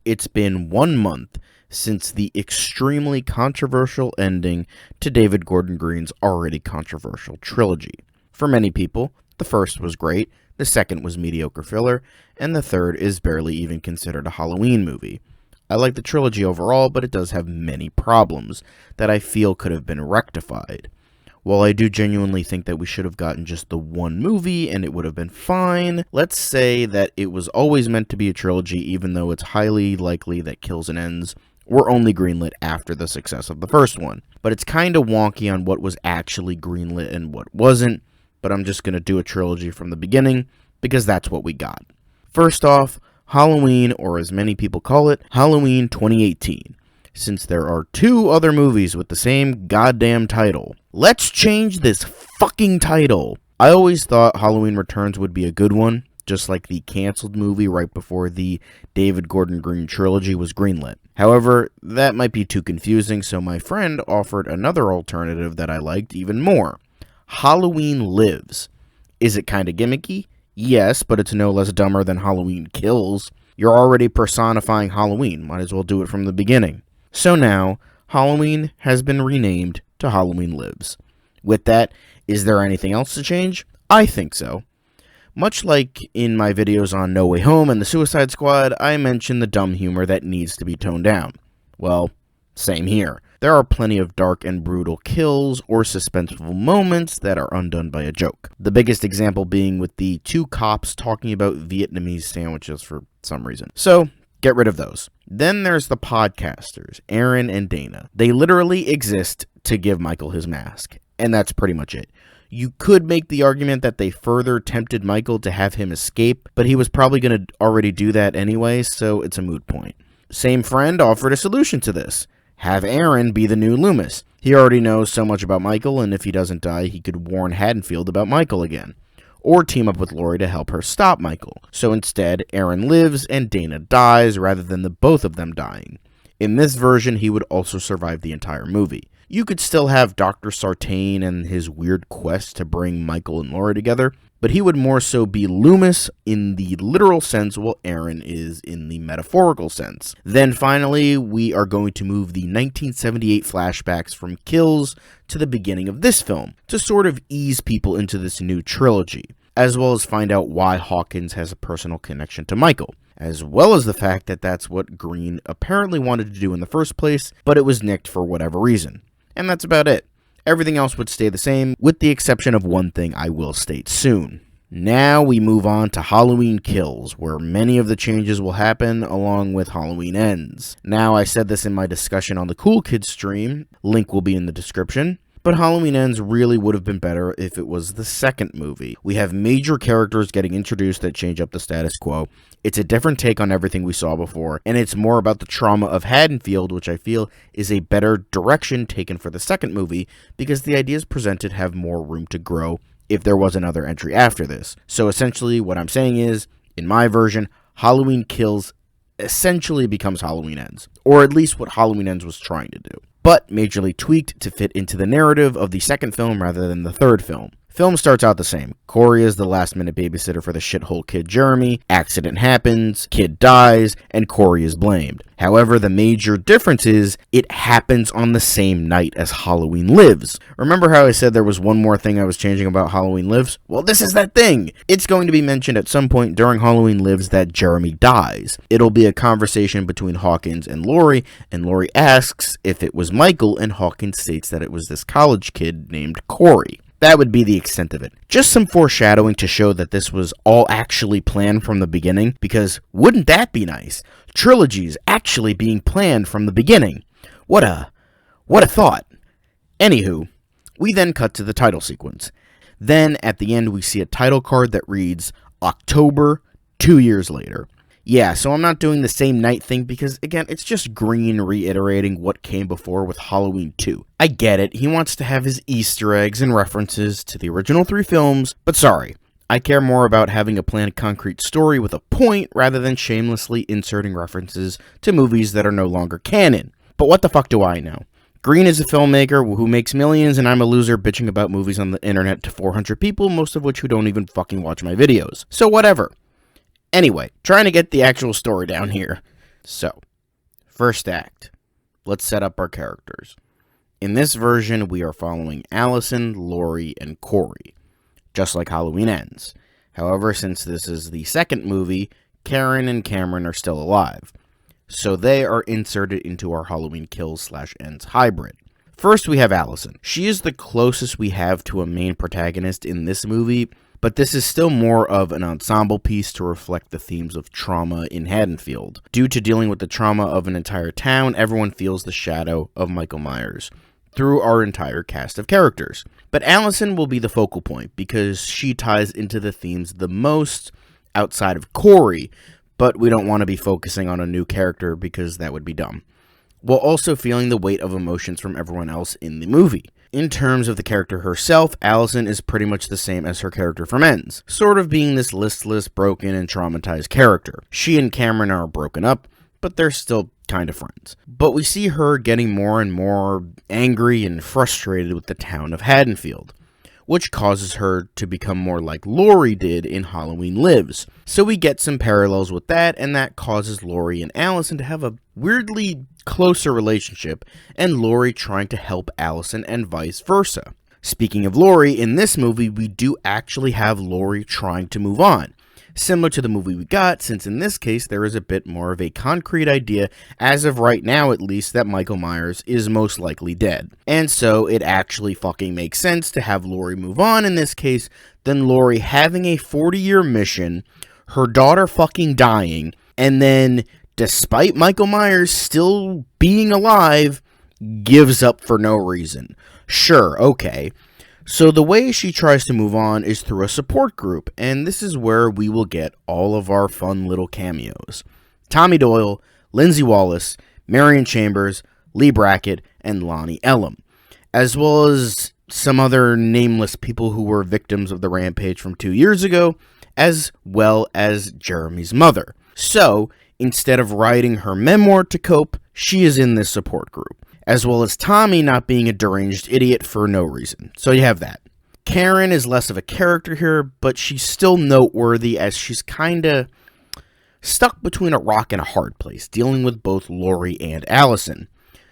It's been 1 month since the extremely controversial ending to David Gordon Green's already controversial trilogy. For many people, the first was great, the second was mediocre filler, and the third is barely even considered a Halloween movie. I like the trilogy overall, but it does have many problems that I feel could have been rectified. While I do genuinely think that we should have gotten just the one movie and it would have been fine, let's say that it was always meant to be a trilogy, even though it's highly likely that Kills and Ends were only greenlit after the success of the first one. But it's kind of wonky on what was actually greenlit and what wasn't, but I'm just going to do a trilogy from the beginning because that's what we got. First off, Halloween, or as many people call it, Halloween 2018. Since there are 2 other movies with the same goddamn title, let's change this fucking title. I always thought Halloween Returns would be a good one, just like the canceled movie right before the David Gordon Green trilogy was greenlit. However, that might be too confusing, so my friend offered another alternative that I liked even more. Halloween Lives. Is it kinda gimmicky? Yes, but it's no less dumber than Halloween Kills. You're already personifying Halloween, might as well do it from the beginning. So now, Halloween has been renamed to Halloween Lives. With that, is there anything else to change? I think so. Much like in my videos on No Way Home and the Suicide Squad, I mentioned the dumb humor that needs to be toned down. Well, same here. There are plenty of dark and brutal kills or suspenseful moments that are undone by a joke. The biggest example being with the 2 cops talking about Vietnamese sandwiches for some reason. So, get rid of those. Then there's the podcasters, Aaron and Dana. They literally exist to give Michael his mask, and that's pretty much it. You could make the argument that they further tempted Michael to have him escape, but he was probably going to already do that anyway, so it's a moot point. Same friend offered a solution to this. Have Aaron be the new Loomis. He already knows so much about Michael, and if he doesn't die, he could warn Haddonfield about Michael again. Or team up with Laurie to help her stop Michael. So instead, Aaron lives and Dana dies rather than the both of them dying. In this version, he would also survive the entire movie. You could still have Dr. Sartain and his weird quest to bring Michael and Laurie together, but he would more so be Loomis in the literal sense while Aaron is in the metaphorical sense. Then finally, we are going to move the 1978 flashbacks from Kills to the beginning of this film to sort of ease people into this new trilogy, as well as find out why Hawkins has a personal connection to Michael, as well as the fact that that's what Green apparently wanted to do in the first place, but it was nicked for whatever reason. And that's about it. Everything else would stay the same, with the exception of one thing I will state soon. Now we move on to Halloween Kills, where many of the changes will happen along with Halloween Ends. Now, I said this in my discussion on the Cool Kids stream, link will be in the description, but Halloween Ends really would have been better if it was the second movie. We have major characters getting introduced that change up the status quo. It's a different take on everything we saw before, and it's more about the trauma of Haddonfield, which I feel is a better direction taken for the second movie, because the ideas presented have more room to grow if there was another entry after this. So essentially, what I'm saying is, in my version, Halloween Kills essentially becomes Halloween Ends, or at least what Halloween Ends was trying to do, but majorly tweaked to fit into the narrative of the second film rather than the third film. Film starts out the same. Corey is the last-minute babysitter for the shithole kid Jeremy. Accident happens, kid dies, and Corey is blamed. However, the major difference is it happens on the same night as Halloween Lives. Remember how I said there was one more thing I was changing about Halloween Lives? Well, this is that thing! It's going to be mentioned at some point during Halloween Lives that Jeremy dies. It'll be a conversation between Hawkins and Laurie asks if it was Michael, and Hawkins states that it was this college kid named Corey. That would be the extent of it. Just some foreshadowing to show that this was all actually planned from the beginning, because wouldn't that be nice? Trilogies actually being planned from the beginning. What a thought. Anywho, we then cut to the title sequence. Then, at the end, we see a title card that reads, October, 2 years later. Yeah, so I'm not doing the same night thing because, again, it's just Green reiterating what came before with Halloween 2. I get it, he wants to have his Easter eggs and references to the original 3 films, but sorry, I care more about having a planned concrete story with a point rather than shamelessly inserting references to movies that are no longer canon. But what the fuck do I know? Green is a filmmaker who makes millions, and I'm a loser bitching about movies on the internet to 400 people, most of which who don't even fucking watch my videos. So whatever. Anyway, trying to get the actual story down here. So, first act. Let's set up our characters. In this version, we are following Allison, Laurie, and Corey, just like Halloween Ends. However, since this is the second movie, Karen and Cameron are still alive, so they are inserted into our Halloween Kills/Ends hybrid. First, we have Allison. She is the closest we have to a main protagonist in this movie, but this is still more of an ensemble piece to reflect the themes of trauma in Haddonfield. Due to dealing with the trauma of an entire town, everyone feels the shadow of Michael Myers through our entire cast of characters. But Allison will be the focal point because she ties into the themes the most outside of Corey, but we don't want to be focusing on a new character because that would be dumb, while also feeling the weight of emotions from everyone else in the movie. In terms of the character herself, Allison is pretty much the same as her character from Ends, sort of being this listless, broken, and traumatized character. She and Cameron are broken up, but they're still kind of friends. But we see her getting more and more angry and frustrated with the town of Haddonfield, which causes her to become more like Laurie did in Halloween Lives. So we get some parallels with that, and that causes Laurie and Allison to have a weirdly closer relationship, and Laurie trying to help Allison and vice versa. Speaking of Laurie, in this movie, we do actually have Laurie trying to move on. Similar to the movie we got, since in this case there is a bit more of a concrete idea, as of right now at least, that Michael Myers is most likely dead. And so it actually fucking makes sense to have Laurie move on in this case, than Laurie having a 40-year mission, her daughter fucking dying, and then, despite Michael Myers still being alive, gives up for no reason. Sure, okay. So the way she tries to move on is through a support group, and this is where we will get all of our fun little cameos. Tommy Doyle, Lindsay Wallace, Marion Chambers, Lee Brackett, and Lonnie Elam, as well as some other nameless people who were victims of the rampage from 2 years ago, as well as Jeremy's mother. So, instead of writing her memoir to cope, she is in this support group, as well as Tommy not being a deranged idiot for no reason. So you have that. Karen is less of a character here, but she's still noteworthy as she's kinda stuck between a rock and a hard place, dealing with both Laurie and Allison.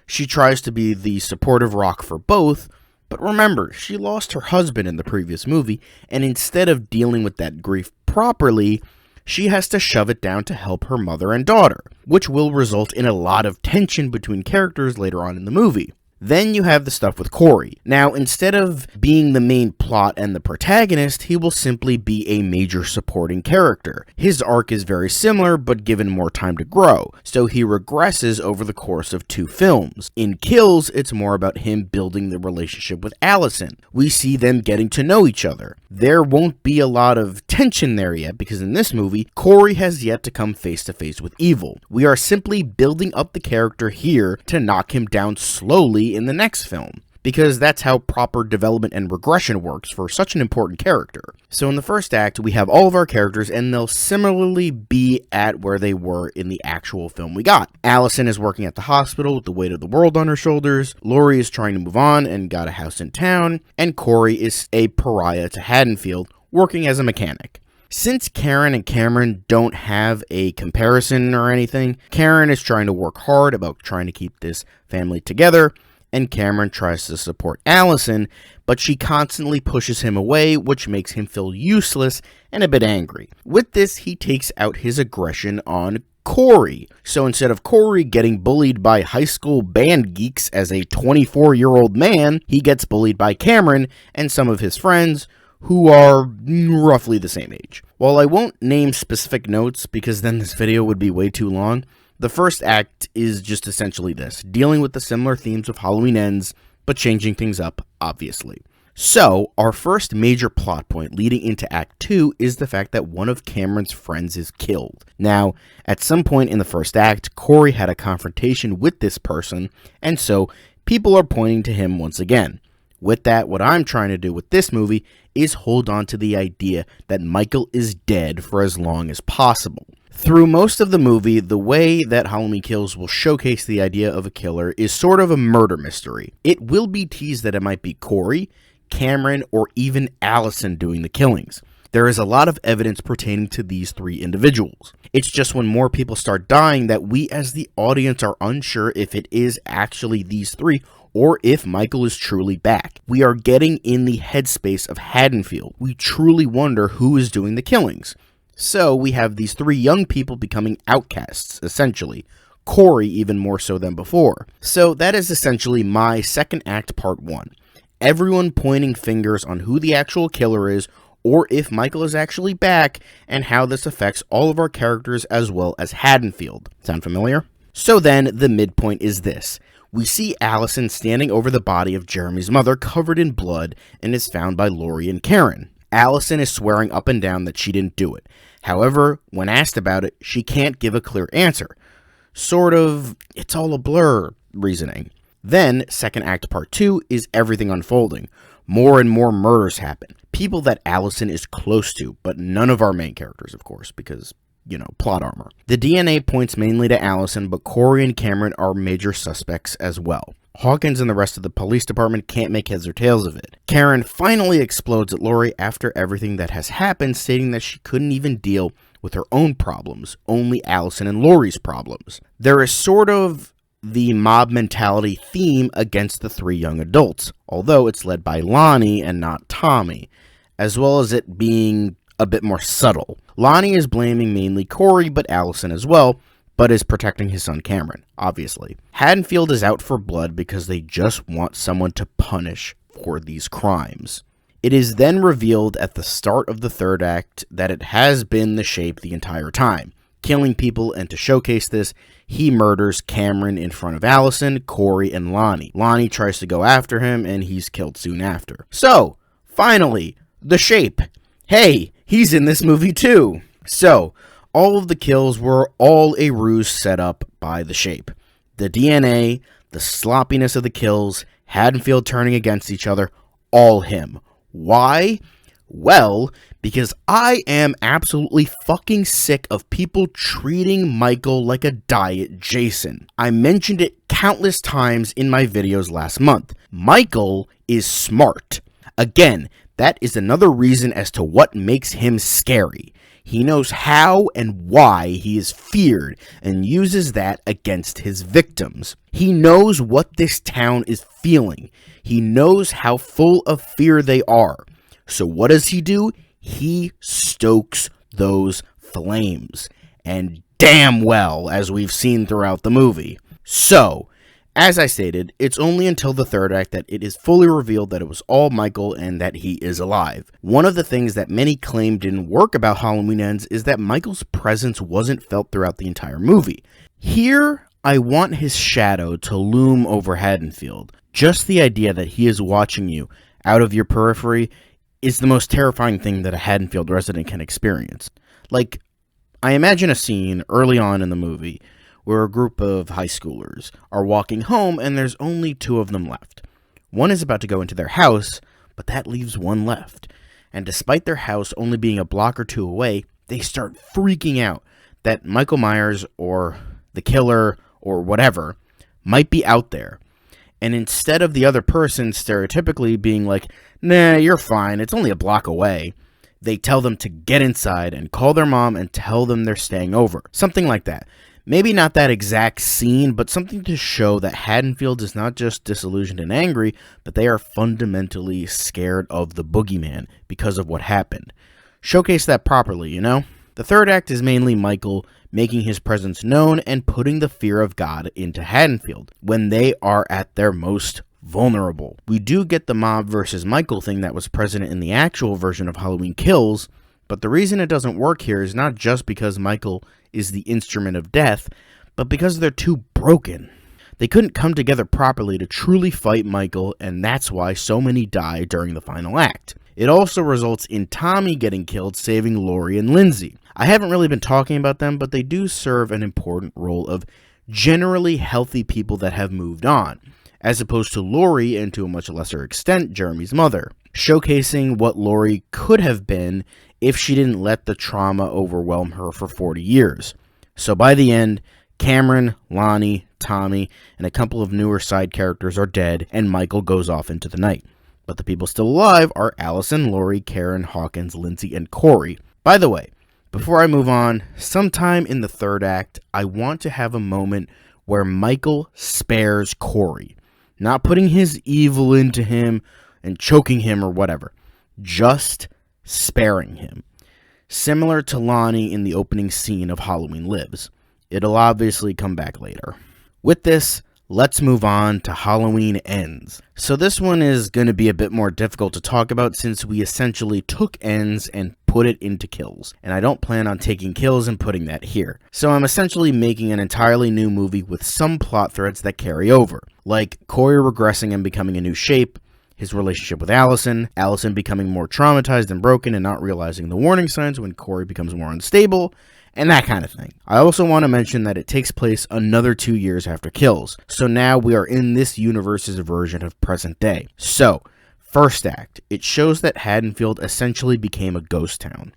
She tries to be the supportive rock for both, but remember, she lost her husband in the previous movie, and instead of dealing with that grief properly, she has to shove it down to help her mother and daughter, which will result in a lot of tension between characters later on in the movie. Then you have the stuff with Corey. Now, instead of being the main plot and the protagonist, he will simply be a major supporting character. His arc is very similar, but given more time to grow, so he regresses over the course of 2 films. In Kills, it's more about him building the relationship with Allison. We see them getting to know each other. There won't be a lot of tension there yet, because in this movie, Corey has yet to come face to face with evil. We are simply building up the character here to knock him down slowly in the next film, because that's how proper development and regression works for such an important character. So in the first act, we have all of our characters, and they'll similarly be at where they were in the actual film we got. Allison is working at the hospital with the weight of the world on her shoulders, Laurie is trying to move on and got a house in town, and Corey is a pariah to Haddonfield, working as a mechanic. Since Karen and Cameron don't have a comparison or anything, Karen is trying to work hard about trying to keep this family together, and Cameron tries to support Allison, but she constantly pushes him away, which makes him feel useless and a bit angry. With this, he takes out his aggression on Corey. So instead of Corey getting bullied by high school band geeks as a 24-year-old man, he gets bullied by Cameron and some of his friends, who are roughly the same age. While I won't name specific notes because then this video would be way too long, the first act is just essentially this, dealing with the similar themes of Halloween Ends, but changing things up, obviously. So, our first major plot point leading into Act 2 is the fact that one of Cameron's friends is killed. Now, at some point in the first act, Corey had a confrontation with this person, and so people are pointing to him once again. With that, what I'm trying to do with this movie is hold on to the idea that Michael is dead for as long as possible. Through most of the movie, the way that Halloween Kills will showcase the idea of a killer is sort of a murder mystery. It will be teased that it might be Corey, Cameron, or even Allison doing the killings. There is a lot of evidence pertaining to these three individuals. It's just when more people start dying that we as the audience are unsure if it is actually these three or if Michael is truly back. We are getting in the headspace of Haddonfield. We truly wonder who is doing the killings. So we have these three young people becoming outcasts, essentially. Corey even more so than before. So that is essentially my second act part 1. Everyone pointing fingers on who the actual killer is, or if Michael is actually back, and how this affects all of our characters as well as Haddonfield. Sound familiar? So then, the midpoint is this. We see Allison standing over the body of Jeremy's mother covered in blood and is found by Laurie and Karen. Allison is swearing up and down that she didn't do it. However, when asked about it, she can't give a clear answer. Sort of, it's all a blur reasoning. Then, second act part 2 is everything unfolding. More and more murders happen. People that Allison is close to, but none of our main characters, of course, because, plot armor. The DNA points mainly to Allison, but Corey and Cameron are major suspects as well. Hawkins and the rest of the police department can't make heads or tails of it. Karen finally explodes at Laurie after everything that has happened, stating that she couldn't even deal with her own problems, only Allison and Laurie's problems. There is sort of the mob mentality theme against the three young adults, although it's led by Lonnie and not Tommy, as well as it being a bit more subtle. Lonnie is blaming mainly Corey, but Allison as well, but is protecting his son Cameron, obviously. Haddonfield is out for blood because they just want someone to punish for these crimes. It is then revealed at the start of the third act that it has been the Shape the entire time, killing people, and to showcase this, he murders Cameron in front of Allison, Corey, and Lonnie. Lonnie tries to go after him, and he's killed soon after. So, finally, the Shape. Hey, he's in this movie too. So, all of the kills were all a ruse set up by the Shape. The DNA, the sloppiness of the kills, Haddonfield turning against each other, all him. Why? Well, because I am absolutely fucking sick of people treating Michael like a diet Jason. I mentioned it countless times in my videos last month. Michael is smart. Again, that is another reason as to what makes him scary. He knows how and why he is feared and uses that against his victims. He knows what this town is feeling. He knows how full of fear they are. So what does he do? He stokes those flames. And damn well, as we've seen throughout the movie. So, as I stated, it's only until the third act that it is fully revealed that it was all Michael and that he is alive. One of the things that many claim didn't work about Halloween Ends is that Michael's presence wasn't felt throughout the entire movie. Here, I want his shadow to loom over Haddonfield. Just the idea that he is watching you out of your periphery is the most terrifying thing that a Haddonfield resident can experience. Like, I imagine a scene early on in the movie where a group of high schoolers are walking home and there's only two of them left. One is about to go into their house, but that leaves one left. And despite their house only being a block or two away, they start freaking out that Michael Myers or the killer or whatever might be out there. And instead of the other person stereotypically being like, nah, you're fine, it's only a block away, they tell them to get inside and call their mom and tell them they're staying over. Something like that. Maybe not that exact scene, but something to show that Haddonfield is not just disillusioned and angry, but they are fundamentally scared of the boogeyman because of what happened. Showcase that properly, you know? The third act is mainly Michael making his presence known and putting the fear of God into Haddonfield when they are at their most vulnerable. We do get the mob versus Michael thing that was present in the actual version of Halloween Kills, but the reason it doesn't work here is not just because Michael is the instrument of death, but because they're too broken. They couldn't come together properly to truly fight Michael, and that's why so many die during the final act. It also results in Tommy getting killed, saving Laurie and Lindsay. I haven't really been talking about them, but they do serve an important role of generally healthy people that have moved on, as opposed to Laurie, and to a much lesser extent, Jeremy's mother, showcasing what Laurie could have been if she didn't let the trauma overwhelm her for 40 years. So by the end, Cameron, Lonnie, Tommy, and a couple of newer side characters are dead, and Michael goes off into the night. But the people still alive are Allison, Laurie, Karen, Hawkins, Lindsay, and Corey. By the way, before I move on, sometime in the third act, I want to have a moment where Michael spares Corey. Not putting his evil into him and choking him or whatever. Just sparing him. Similar to Lonnie in the opening scene of Halloween Lives. It'll obviously come back later. With this, let's move on to Halloween Ends. So this one is going to be a bit more difficult to talk about since we essentially took Ends and put it into Kills. And I don't plan on taking Kills and putting that here. So I'm essentially making an entirely new movie with some plot threads that carry over. Like Corey regressing and becoming a new shape, his relationship with Allison, Allison becoming more traumatized and broken and not realizing the warning signs when Corey becomes more unstable, and that kind of thing. I also want to mention that it takes place another 2 years after Kills, so now we are in this universe's version of present day. So, first act, it shows that Haddonfield essentially became a ghost town.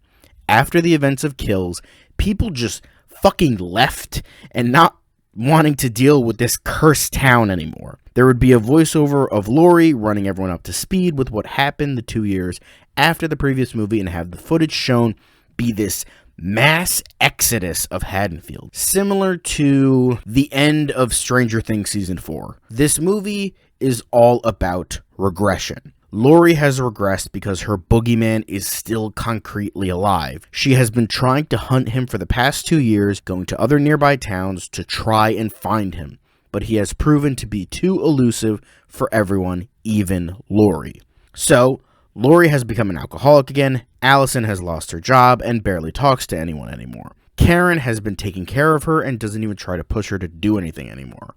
After the events of Kills, people just fucking left and not wanting to deal with this cursed town anymore. There would be a voiceover of Laurie running everyone up to speed with what happened the 2 years after the previous movie and have the footage shown be this mass exodus of Haddonfield, similar to the end of Stranger Things Season 4. This movie is all about regression. Laurie has regressed because her boogeyman is still concretely alive. She has been trying to hunt him for the past 2 years, going to other nearby towns to try and find him, but he has proven to be too elusive for everyone, even Laurie. So, Laurie has become an alcoholic again, Allison has lost her job and barely talks to anyone anymore. Karen has been taking care of her and doesn't even try to push her to do anything anymore.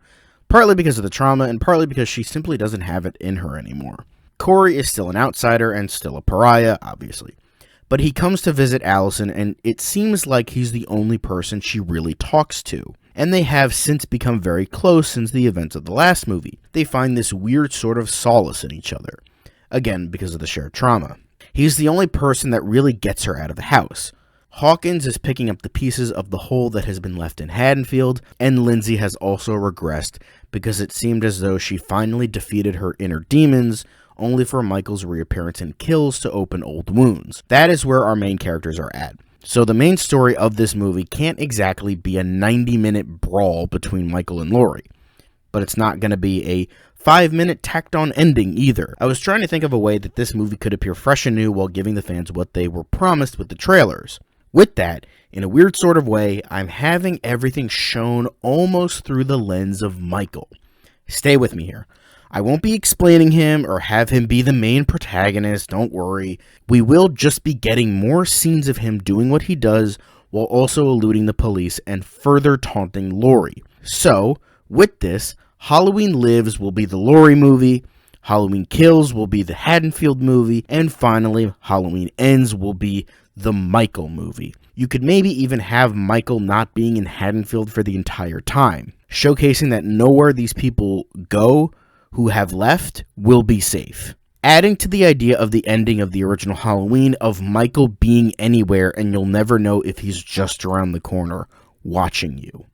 Partly because of the trauma and partly because she simply doesn't have it in her anymore. Corey is still an outsider and still a pariah, obviously. But he comes to visit Allison and it seems like he's the only person she really talks to. And they have since become very close since the events of the last movie. They find this weird sort of solace in each other. Again, because of the shared trauma. He's the only person that really gets her out of the house. Hawkins is picking up the pieces of the hole that has been left in Haddonfield, and Lindsay has also regressed because it seemed as though she finally defeated her inner demons, only for Michael's reappearance in Kills to open old wounds. That is where our main characters are at. So the main story of this movie can't exactly be a 90-minute brawl between Michael and Laurie. But it's not going to be a 5-minute tacked-on ending either. I was trying to think of a way that this movie could appear fresh and new while giving the fans what they were promised with the trailers. With that, in a weird sort of way, I'm having everything shown almost through the lens of Michael. Stay with me here. I won't be explaining him or have him be the main protagonist, don't worry. We will just be getting more scenes of him doing what he does while also eluding the police and further taunting Laurie. So, with this, Halloween Lives will be the Laurie movie, Halloween Kills will be the Haddonfield movie, and finally, Halloween Ends will be the Michael movie. You could maybe even have Michael not being in Haddonfield for the entire time, showcasing that nowhere these people go who have left will be safe. Adding to the idea of the ending of the original Halloween of Michael being anywhere and you'll never know if he's just around the corner watching you.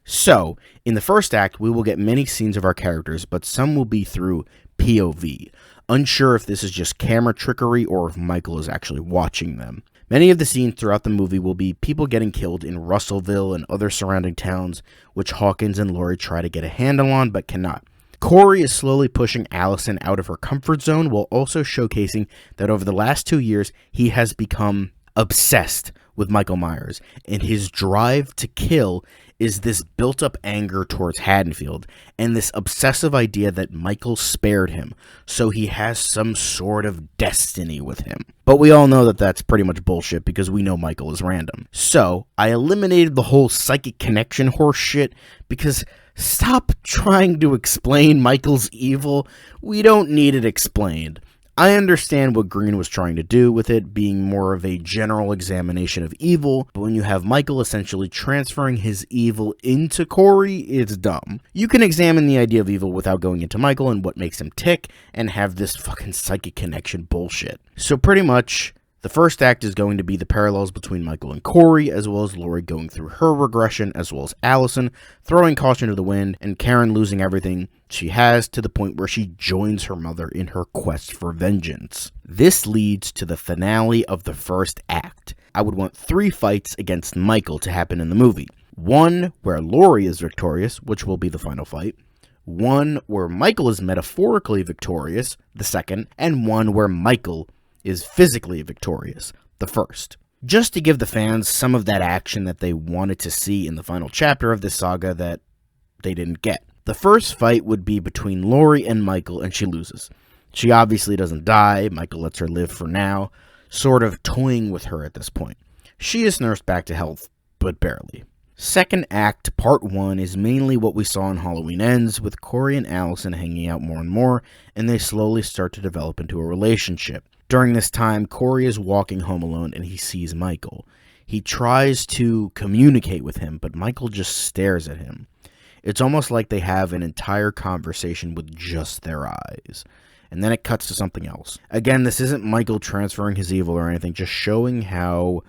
So, in the first act, we will get many scenes of our characters, but some will be through POV. Unsure if this is just camera trickery or if Michael is actually watching them. Many of the scenes throughout the movie will be people getting killed in Russellville and other surrounding towns, which Hawkins and Laurie try to get a handle on but cannot. Corey is slowly pushing Allison out of her comfort zone while also showcasing that over the last 2 years, he has become obsessed with Michael Myers, and his drive to kill is this built-up anger towards Haddonfield, and this obsessive idea that Michael spared him, so he has some sort of destiny with him. But we all know that that's pretty much bullshit, because we know Michael is random. So, I eliminated the whole psychic connection horse shit, because stop trying to explain Michael's evil. We don't need it explained. I understand what Green was trying to do with it being more of a general examination of evil, but when you have Michael essentially transferring his evil into Corey, it's dumb. You can examine the idea of evil without going into Michael and what makes him tick, and have this fucking psychic connection bullshit. So pretty much, The first act is going to be the parallels between Michael and Corey, as well as Laurie going through her regression, as well as Allison throwing caution to the wind, and Karen losing everything she has to the point where she joins her mother in her quest for vengeance. This leads to the finale of the first act. I would want 3 fights against Michael to happen in the movie. One where Laurie is victorious, which will be the final fight. One where Michael is metaphorically victorious, the second. And one where Michael is physically victorious, the first. Just to give the fans some of that action that they wanted to see in the final chapter of this saga that they didn't get. The first fight would be between Laurie and Michael, and she loses. She obviously doesn't die. Michael lets her live for now, sort of toying with her at this point. She is nursed back to health, but barely. Second act, part 1, is mainly what we saw in Halloween Ends, with Corey and Allison hanging out more and more, and they slowly start to develop into a relationship. During this time, Corey is walking home alone and he sees Michael. He tries to communicate with him, but Michael just stares at him. It's almost like they have an entire conversation with just their eyes. And then it cuts to something else. Again, this isn't Michael transferring his evil or anything, just showing how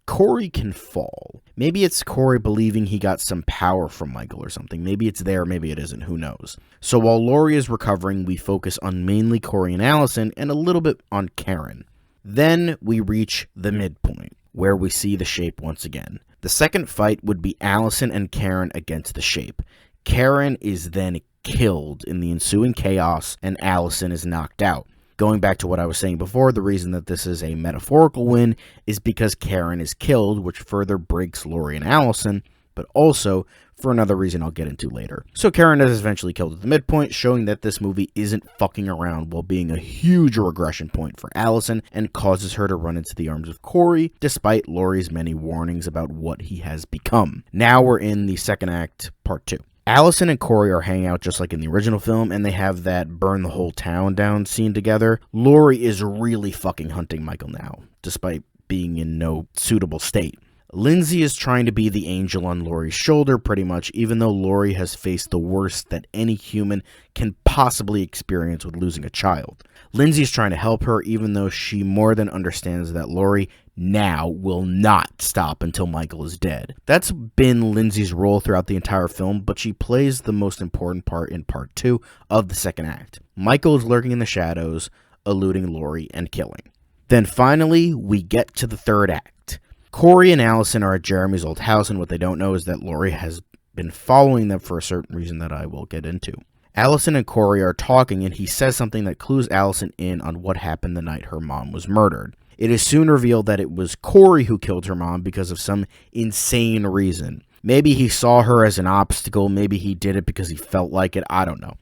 Corey can fall. Maybe it's Corey believing he got some power from Michael or something. Maybe it's there, maybe it isn't, who knows. So while Laurie is recovering, we focus on mainly Corey and Allison and a little bit on Karen. Then we reach the midpoint, where we see the Shape once again. The second fight would be Allison and Karen against the Shape. Karen is then killed in the ensuing chaos, and Allison is knocked out. Going back to what I was saying before, the reason that this is a metaphorical win is because Karen is killed, which further breaks Laurie and Allison, but also for another reason I'll get into later. So Karen is eventually killed at the midpoint, showing that this movie isn't fucking around while being a huge regression point for Allison and causes her to run into the arms of Corey, despite Laurie's many warnings about what he has become. Now we're in the second act, part 2. Allison and Corey are hanging out just like in the original film, and they have that burn the whole town down scene together. Laurie is really fucking hunting Michael now, despite being in no suitable state. Lindsay is trying to be the angel on Laurie's shoulder, pretty much, even though Laurie has faced the worst that any human can possibly experience with losing a child. Lindsay is trying to help her, even though she more than understands that Laurie now will not stop until Michael is dead. That's been Lindsay's role throughout the entire film, but she plays the most important part in part 2 of the second act. Michael is lurking in the shadows, eluding Laurie and killing. Then finally, we get to the third act. Corey and Allison are at Jeremy's old house, and what they don't know is that Laurie has been following them for a certain reason that I will get into. Allison and Corey are talking, and he says something that clues Allison in on what happened the night her mom was murdered. It is soon revealed that it was Corey who killed her mom because of some insane reason. Maybe he saw her as an obstacle, maybe he did it because he felt like it, I don't know.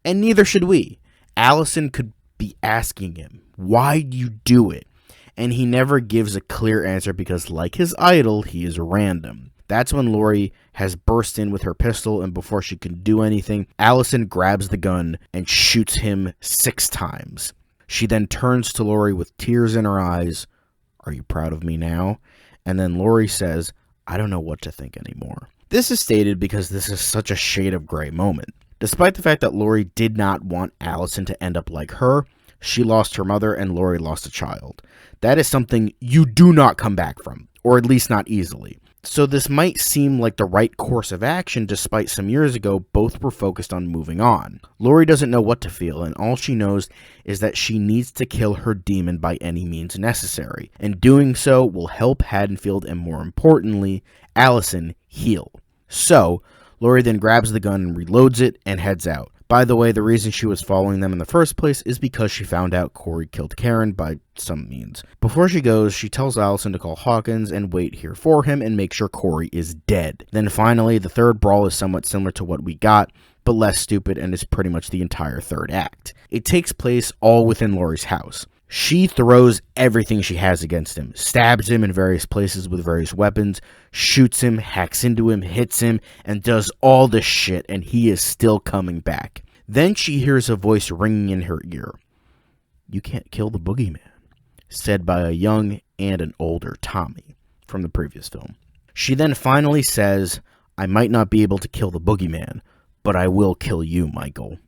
And neither should we. Allison could be asking him, why do you do it? And he never gives a clear answer because, like his idol, he is random. That's when Laurie has burst in with her pistol, and before she can do anything, Allison grabs the gun and shoots him 6 times. She then turns to Laurie with tears in her eyes. Are you proud of me now? And then Laurie says, I don't know what to think anymore. This is stated because this is such a shade of gray moment. Despite the fact that Laurie did not want Allison to end up like her, she lost her mother and Laurie lost a child. That is something you do not come back from, or at least not easily. So this might seem like the right course of action, despite some years ago both were focused on moving on. Laurie doesn't know what to feel, and all she knows is that she needs to kill her demon by any means necessary, and doing so will help Haddonfield and, more importantly, Allison heal. So, Laurie then grabs the gun and reloads it and heads out. By the way, the reason she was following them in the first place is because she found out Corey killed Karen by some means. Before she goes, she tells Allison to call Hawkins and wait here for him and make sure Corey is dead. Then finally, the third brawl is somewhat similar to what we got, but less stupid, and is pretty much the entire third act. It takes place all within Laurie's house. She throws everything she has against him, stabs him in various places with various weapons, shoots him, hacks into him, hits him, and does all this shit, and he is still coming back. Then she hears a voice ringing in her ear. You can't kill the boogeyman, said by a young and an older Tommy from the previous film. She then finally says, I might not be able to kill the boogeyman, but I will kill you, Michael.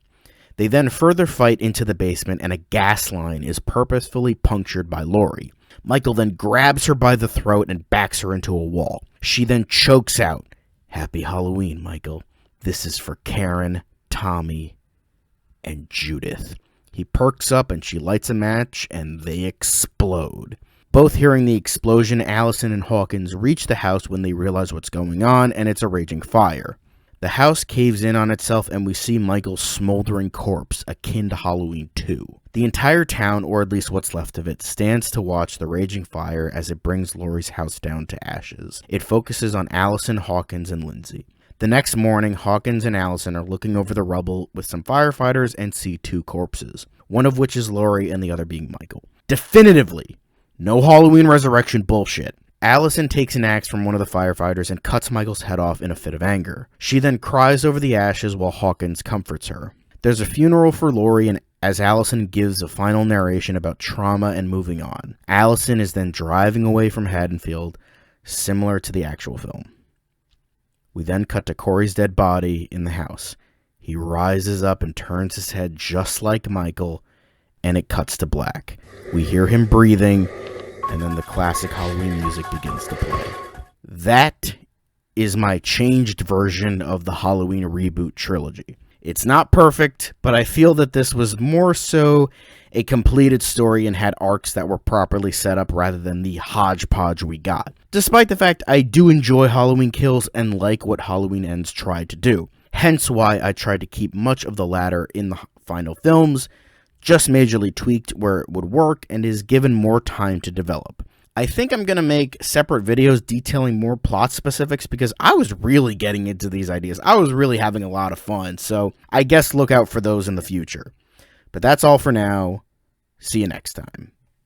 They then further fight into the basement, and a gas line is purposefully punctured by Laurie. Michael then grabs her by the throat and backs her into a wall. She then chokes out, "Happy Halloween, Michael. This is for Karen, Tommy, and Judith." He perks up and she lights a match and they explode. Both hearing the explosion, Allison and Hawkins reach the house when they realize what's going on, and it's a raging fire. The house caves in on itself and we see Michael's smoldering corpse, akin to Halloween 2. The entire town, or at least what's left of it, stands to watch the raging fire as it brings Laurie's house down to ashes. It focuses on Allison, Hawkins, and Lindsay. The next morning, Hawkins and Allison are looking over the rubble with some firefighters and see 2 corpses, one of which is Laurie and the other being Michael. Definitively, no Halloween Resurrection bullshit. Allison takes an axe from one of the firefighters and cuts Michael's head off in a fit of anger. She then cries over the ashes while Hawkins comforts her. There's a funeral for Laurie, and as Allison gives a final narration about trauma and moving on. Allison is then driving away from Haddonfield, similar to the actual film. We then cut to Corey's dead body in the house. He rises up and turns his head just like Michael, and it cuts to black. We hear him breathing, and then the classic Halloween music begins to play. That is my changed version of the Halloween Reboot Trilogy. It's not perfect, but I feel that this was more so a completed story and had arcs that were properly set up rather than the hodgepodge we got. Despite the fact I do enjoy Halloween Kills and like what Halloween Ends tried to do. Hence why I tried to keep much of the latter in the final films, just majorly tweaked where it would work and is given more time to develop. I think I'm going to make separate videos detailing more plot specifics because I was really getting into these ideas. I was really having a lot of fun, so I guess look out for those in the future. But that's all for now. See you next time.